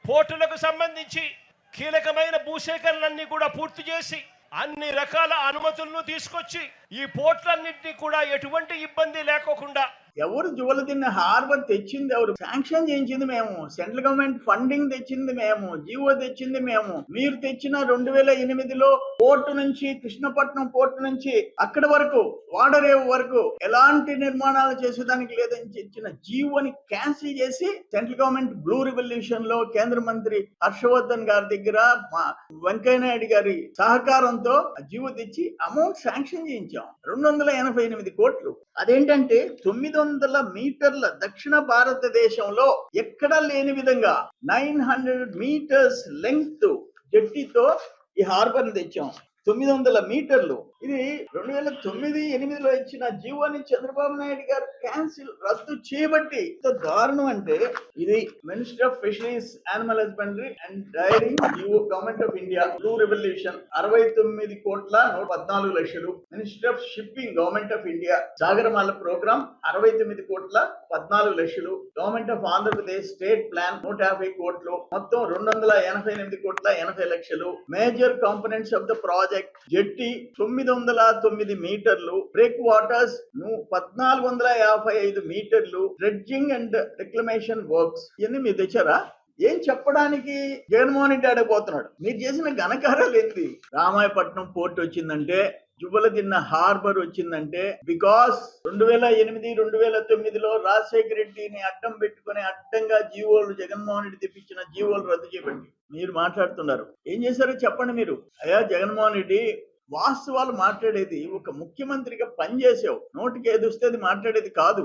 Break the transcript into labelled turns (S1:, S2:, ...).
S1: పోర్టులకు సంబంధించి కీలకమైన భూసేకరణలన్నీ కూడా పూర్తి చేసి అన్ని రకాల అనుమతులను తీసుకొచ్చి ఈ పోర్టులన్నింటినీ కూడా ఎటువంటి ఇబ్బంది లేకోకుండా
S2: ఎవరు జువలదిన్న హార్బర్ తెచ్చింది ఎవరు? శాంక్షన్ చేయించింది మేము, సెంట్రల్ గవర్నమెంట్ ఫండింగ్ తెచ్చింది మేము, జీవో తెచ్చింది మేము. మీరు తెచ్చిన 2008లో పోర్టు నుంచి, కృష్ణపట్నం పోర్టు నుంచి అక్కడి వరకు వాడరేవు వరకు ఎలాంటి నిర్మాణాలు చేసేదానికి లేదని ఇచ్చిన జీవోని క్యాన్సిల్ చేసి సెంట్రల్ గవర్నమెంట్ బ్లూ రివల్యూషన్ లో కేంద్ర మంత్రి హర్షవర్ధన్ గారి దగ్గర వెంకయ్య నాయుడు గారి సహకారంతో జీవో తెచ్చి అమౌంట్ శాంక్షన్ చేయించాం. 288 కోట్లు. అదేంటంటే 900 మీటర్ల దక్షిణ భారతదేశంలో ఎక్కడా లేని విధంగా 900 మీటర్స్ లెంగ్త్ జెట్టీతో ఈ హార్బర్ తెచ్చాం. 900 మీటర్లు. ఇది 2009-8లో ఇచ్చిన జీవోని చంద్రబాబు నాయుడు గారు క్యాన్సిల్ రద్దు చేయబట్టి ఇంత దారుణం. అంటే ఇది ministry of fisheries, animal husbandry and dairy GO, government of India blue revolution 69 కోట్ల 114 లక్షలు. Ministry of shipping, government of India Sagarmala programme 69 కోట్ల 14 లక్షలు. Government of Andhra Pradesh state plan 150 కోట్లు. మొత్తం 288 కోట్ల 80 లక్షలు. Major components of the project jetty 909 మీటర్లు, బ్రేక్ వాటర్స్ 1455 మీటర్లు, డ్రెడ్జింగ్ అండ్ రిక్లమేషన్ వర్క్స్. ఇవన్నీ మీరు తెచ్చారా? ఏం చెప్పడానికి జగన్మోహన్ రెడ్డి ఆడపోతున్నాడు? మీరు చేసిన ఘనకార్యాలు ఏంటి? రామాయపట్నం పోర్ట్ వచ్చిందంటే, జువలదిన్న హార్బర్ వచ్చిందంటే బికాస్ 2008-2009లో రాజశేఖర రెడ్డిని అడ్డం పెట్టుకుని అడ్డంగా జీవోలు, జగన్మోహన్ రెడ్డి తెప్పించిన జీవోలు రద్దు చేయబట్టి మీరు మాట్లాడుతున్నారు. ఏం చేశారో చెప్పండి మీరు. అయ్యా జగన్మోహన్ రెడ్డి, వాస్తవాలు మాట్లాడేది ఒక ముఖ్యమంత్రిగా పనిచేసావు. నోటికి ఏది వస్తే అది మాట్లాడేది కాదు.